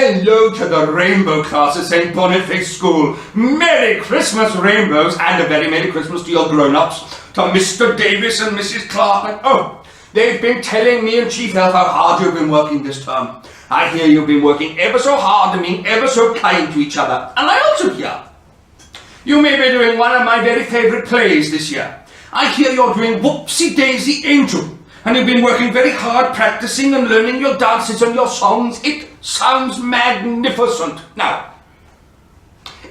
Hello to the Rainbow class at St. Boniface School. Merry Christmas, Rainbows, and a very Merry Christmas to your grown-ups, to Mr. Davis and Mrs. Clark. And they've been telling me and Chief Elf how hard you've been working this term. I hear you've been working ever so hard and being ever so kind to each other. And I also hear you may be doing one of my very favourite plays this year. I hear you're doing Whoopsie Daisy Angel. And you've been working very hard practicing and learning your dances and your songs. It sounds magnificent. Now,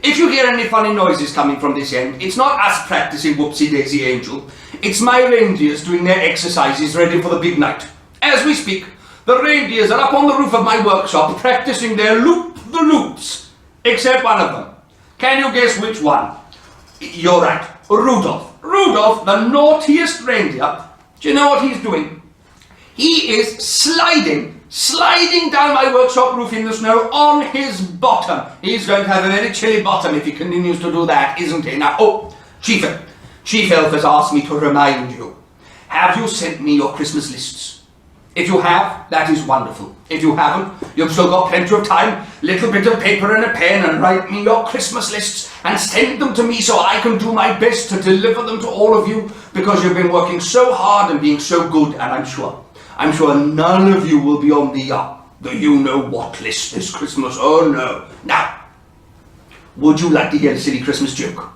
if you hear any funny noises coming from this end, it's not us practicing Whoopsie Daisy Angel. It's my reindeers doing their exercises ready for the big night. As we speak, the reindeers are up on the roof of my workshop practicing their loop-the-loops. Except one of them. Can you guess which one? You're right, Rudolph. Rudolph, the naughtiest reindeer. Do you know what he's doing? He is sliding down my workshop roof in the snow on his bottom. He's going to have a very chilly bottom if he continues to do that, isn't he? Now, Chief Elf has asked me to remind you. Have you sent me your Christmas lists? If you have, that is wonderful. If you haven't, you've still got plenty of time. Little bit of paper and a pen and write me your Christmas lists and send them to me so I can do my best to deliver them to all of you, because you've been working so hard and being so good, and I'm sure none of you will be on the you-know-what list this Christmas. Oh no. Now, would you like to hear a silly Christmas joke?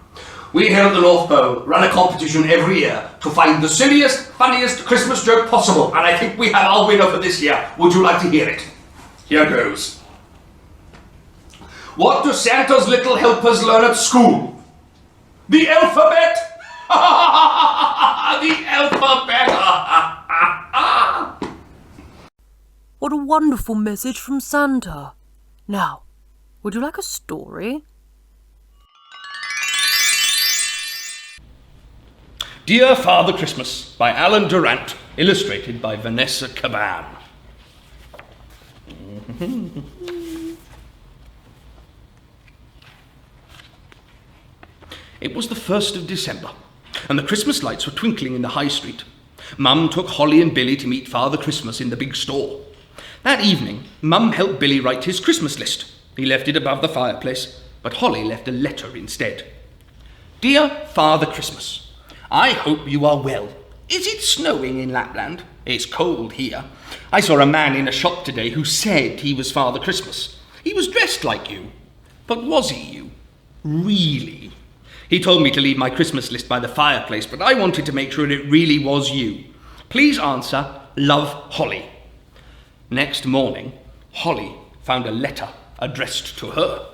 We here at the North Pole run a competition every year to find the silliest, funniest Christmas joke possible, and I think we have our winner for this year. Would you like to hear it? Here goes. What do Santa's little helpers learn at school? The alphabet! The alphabet! What a wonderful message from Santa. Now, would you like a story? Dear Father Christmas by Alan Durant, illustrated by Vanessa Caban. It was the 1st of December, and the Christmas lights were twinkling in the high street. Mum took Holly and Billy to meet Father Christmas in the big store. That evening, Mum helped Billy write his Christmas list. He left it above the fireplace, but Holly left a letter instead. Dear Father Christmas, I hope you are well. Is it snowing in Lapland? It's cold here. I saw a man in a shop today who said he was Father Christmas. He was dressed like you. But was he you? Really? He told me to leave my Christmas list by the fireplace, but I wanted to make sure it really was you. Please answer, love, Holly. Next morning, Holly found a letter addressed to her.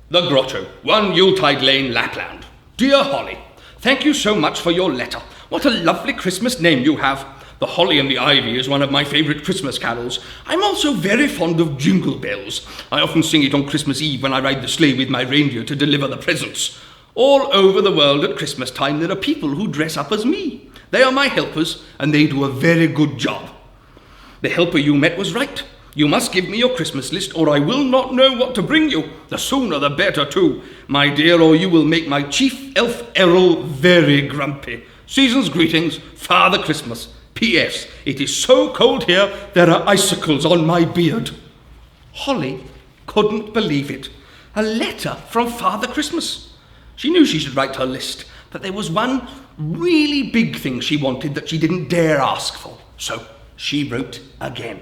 The Grotto, 1 Yuletide Lane, Lapland. Dear Holly, thank you so much for your letter. What a lovely Christmas name you have. The Holly and the Ivy is one of my favourite Christmas carols. I'm also very fond of Jingle Bells. I often sing it on Christmas Eve when I ride the sleigh with my reindeer to deliver the presents. All over the world at Christmas time there are people who dress up as me. They are my helpers and they do a very good job. The helper you met was right. You must give me your Christmas list or I will not know what to bring you. The sooner the better too, my dear, or you will make my Chief Elf Errol very grumpy. Season's greetings, Father Christmas. P.S. It is so cold here, there are icicles on my beard. Holly couldn't believe it. A letter from Father Christmas. She knew she should write her list, but there was one really big thing she wanted that she didn't dare ask for. So she wrote again.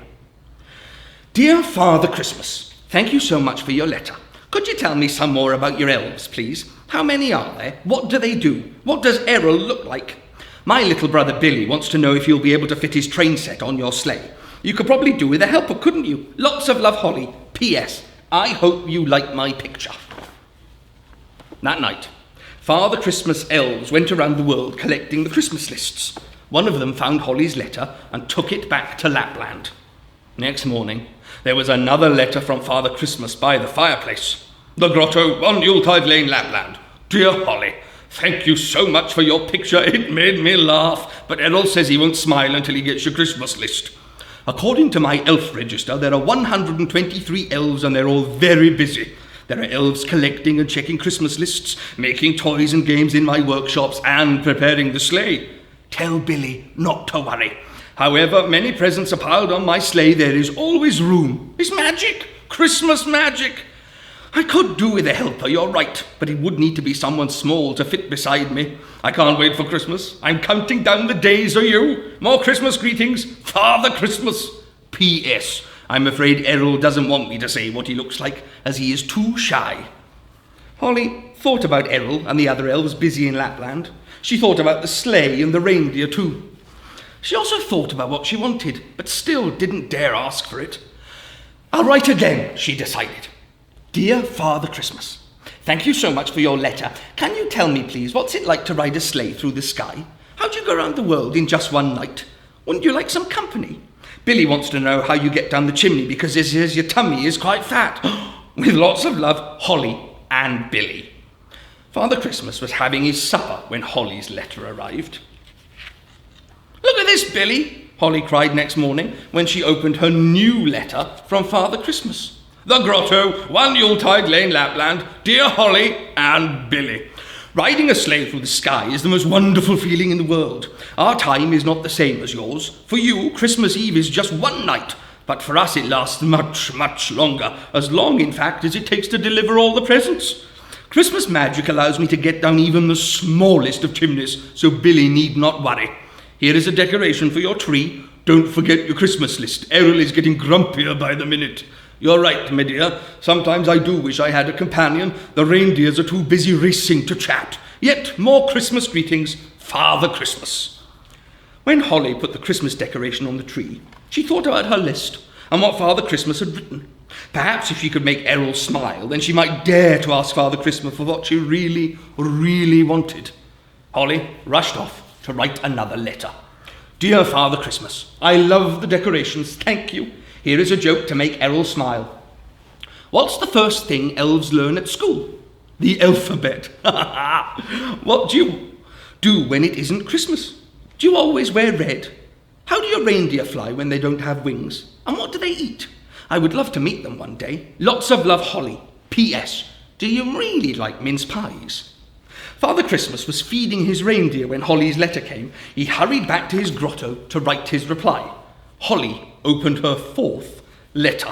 Dear Father Christmas, thank you so much for your letter. Could you tell me some more about your elves, please? How many are there? What do they do? What does Errol look like? My little brother Billy wants to know if you'll be able to fit his train set on your sleigh. You could probably do with a helper, couldn't you? Lots of love, Holly. P.S. I hope you like my picture. That night, Father Christmas elves went around the world collecting the Christmas lists. One of them found Holly's letter and took it back to Lapland. Next morning, there was another letter from Father Christmas by the fireplace. The Grotto, 1 Yuletide Lane, Lapland. Dear Holly, thank you so much for your picture. It made me laugh. But Errol says he won't smile until he gets your Christmas list. According to my elf register, there are 123 elves and they're all very busy. There are elves collecting and checking Christmas lists, making toys and games in my workshops and preparing the sleigh. Tell Billy not to worry. However many presents are piled on my sleigh, there is always room. It's magic. Christmas magic! I could do with a helper, you're right, but it would need to be someone small to fit beside me. I can't wait for Christmas. I'm counting down the days, are you? More Christmas greetings, Father Christmas. P.S. I'm afraid Errol doesn't want me to say what he looks like, as he is too shy. Holly thought about Errol and the other elves busy in Lapland. She thought about the sleigh and the reindeer too. She also thought about what she wanted, but still didn't dare ask for it. I'll write again, she decided. Dear Father Christmas, thank you so much for your letter. Can you tell me, please, what's it like to ride a sleigh through the sky? How do you go around the world in just one night? Wouldn't you like some company? Billy wants to know how you get down the chimney because he says your tummy is quite fat. With lots of love, Holly and Billy. Father Christmas was having his supper when Holly's letter arrived. Look at this, Billy, Holly cried next morning when she opened her new letter from Father Christmas. The Grotto, 1 Yuletide Lane, Lapland, dear Holly and Billy. Riding a sleigh through the sky is the most wonderful feeling in the world. Our time is not the same as yours. For you, Christmas Eve is just one night, but for us it lasts much, much longer, as long, in fact, as it takes to deliver all the presents. Christmas magic allows me to get down even the smallest of chimneys, so Billy need not worry. Here is a decoration for your tree. Don't forget your Christmas list. Errol is getting grumpier by the minute. You're right, my dear. Sometimes I do wish I had a companion. The reindeers are too busy racing to chat. Yet more Christmas greetings, Father Christmas. When Holly put the Christmas decoration on the tree, she thought about her list and what Father Christmas had written. Perhaps if she could make Errol smile, then she might dare to ask Father Christmas for what she really, really wanted. Holly rushed off to write another letter. Dear Father Christmas, I love the decorations, thank you. Here is a joke to make Errol smile. What's the first thing elves learn at school? The alphabet. What do you do when it isn't Christmas? Do you always wear red? How do your reindeer fly when they don't have wings? And what do they eat? I would love to meet them one day. Lots of love, Holly. P.S. Do you really like mince pies? Father Christmas was feeding his reindeer when Holly's letter came. He hurried back to his grotto to write his reply. Holly opened her fourth letter.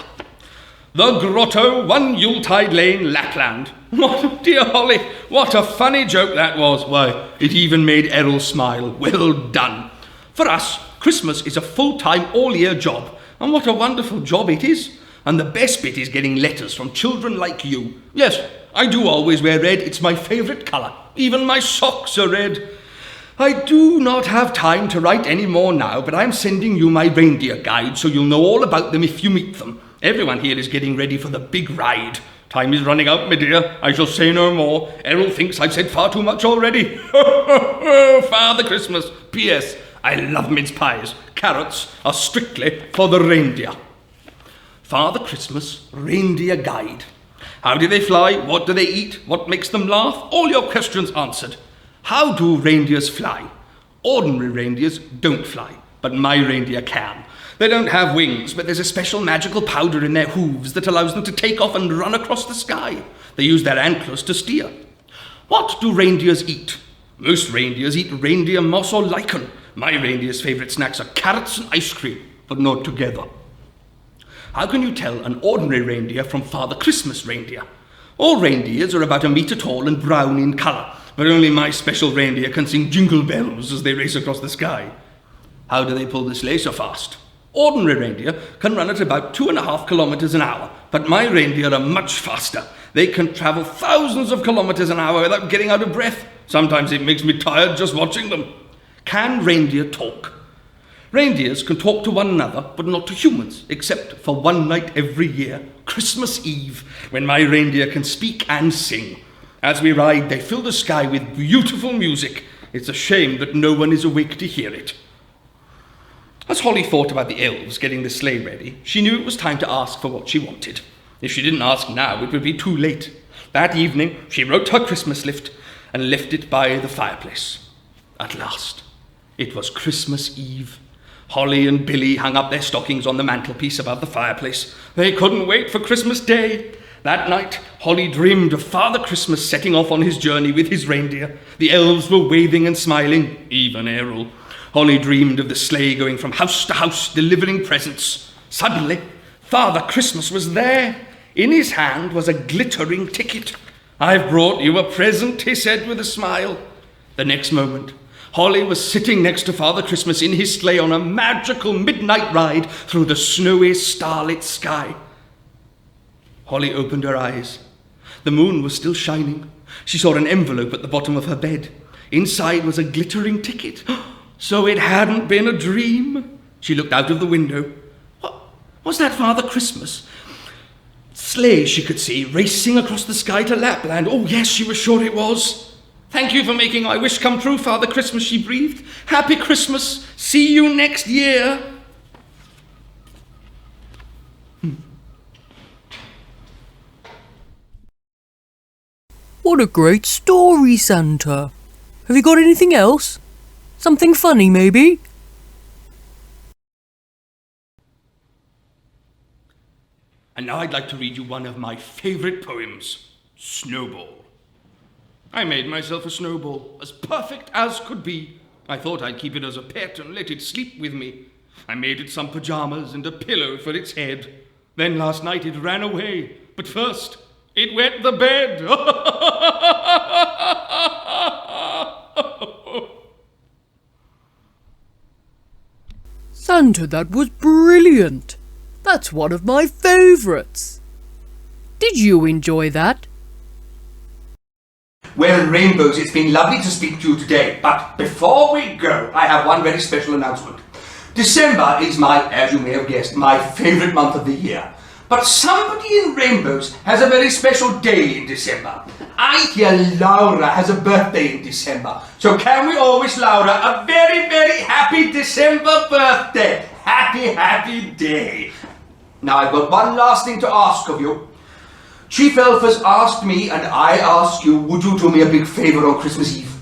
The Grotto, 1 Yuletide Lane, Lapland. What, dear Holly, what a funny joke that was. Why, it even made Errol smile. Well done. For us, Christmas is a full-time, all-year job. And what a wonderful job it is. And the best bit is getting letters from children like you. Yes, I do always wear red. It's my favourite colour. Even my socks are red. I do not have time to write any more now, but I'm sending you my reindeer guide so you'll know all about them if you meet them. Everyone here is getting ready for the big ride. Time is running out, my dear. I shall say no more. Errol thinks I've said far too much already. Father Christmas. P.S. I love mince pies. Carrots are strictly for the reindeer. Father Christmas Reindeer Guide. How do they fly? What do they eat? What makes them laugh? All your questions answered. How do reindeers fly? Ordinary reindeers don't fly, but my reindeer can. They don't have wings, but there's a special magical powder in their hooves that allows them to take off and run across the sky. They use their antlers to steer. What do reindeers eat? Most reindeers eat reindeer moss or lichen. My reindeer's favourite snacks are carrots and ice cream, but not together. How can you tell an ordinary reindeer from Father Christmas reindeer? All reindeers are about 1 metre tall and brown in colour, but only my special reindeer can sing jingle bells as they race across the sky. How do they pull the sleigh so fast? Ordinary reindeer can run at about 2.5 kilometres an hour, but my reindeer are much faster. They can travel thousands of kilometres an hour without getting out of breath. Sometimes it makes me tired just watching them. Can reindeer talk? Reindeers can talk to one another, but not to humans, except for one night every year, Christmas Eve, when my reindeer can speak and sing. As we ride, they fill the sky with beautiful music. It's a shame that no one is awake to hear it. As Holly thought about the elves getting the sleigh ready, she knew it was time to ask for what she wanted. If she didn't ask now, it would be too late. That evening, she wrote her Christmas list and left it by the fireplace. At last, it was Christmas Eve. Holly and Billy hung up their stockings on the mantelpiece above the fireplace. They couldn't wait for Christmas Day. That night, Holly dreamed of Father Christmas setting off on his journey with his reindeer. The elves were waving and smiling, even Errol. Holly dreamed of the sleigh going from house to house, delivering presents. Suddenly, Father Christmas was there. In his hand was a glittering ticket. "I've brought you a present," he said with a smile. The next moment, Holly was sitting next to Father Christmas in his sleigh on a magical midnight ride through the snowy, starlit sky. Holly opened her eyes. The moon was still shining. She saw an envelope at the bottom of her bed. Inside was a glittering ticket. So it hadn't been a dream. She looked out of the window. What was that, Father Christmas? Sleigh she could see racing across the sky to Lapland. Oh yes, she was sure it was. "Thank you for making my wish come true, Father Christmas," she breathed. "Happy Christmas. See you next year." What a great story, Santa. Have you got anything else? Something funny, maybe? And now I'd like to read you one of my favourite poems, Snowball. I made myself a snowball, as perfect as could be. I thought I'd keep it as a pet and let it sleep with me. I made it some pyjamas and a pillow for its head. Then last night it ran away, but first it wet the bed. Santa, that was brilliant. That's one of my favourites. Did you enjoy that? Well, Rainbows, it's been lovely to speak to you today, but before we go, I have one very special announcement. December is as you may have guessed, my favourite month of the year. But somebody in Rainbows has a very special day in December. I hear Laura has a birthday in December. So can we all wish Laura a very, very happy December birthday? Happy, happy day. Now I've got one last thing to ask of you. Chief Elf has asked me, and I ask you, would you do me a big favour on Christmas Eve?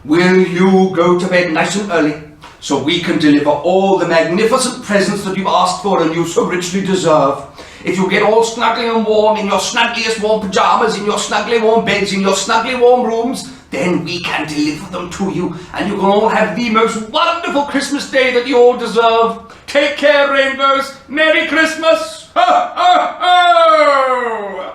Will you go to bed nice and early so we can deliver all the magnificent presents that you've asked for and you so richly deserve? If you get all snuggly and warm in your snuggliest warm pyjamas, in your snuggly warm beds, in your snuggly warm rooms, then we can deliver them to you and you can all have the most wonderful Christmas day that you all deserve. Take care, Rainbows. Merry Christmas. Ho, ho, ho!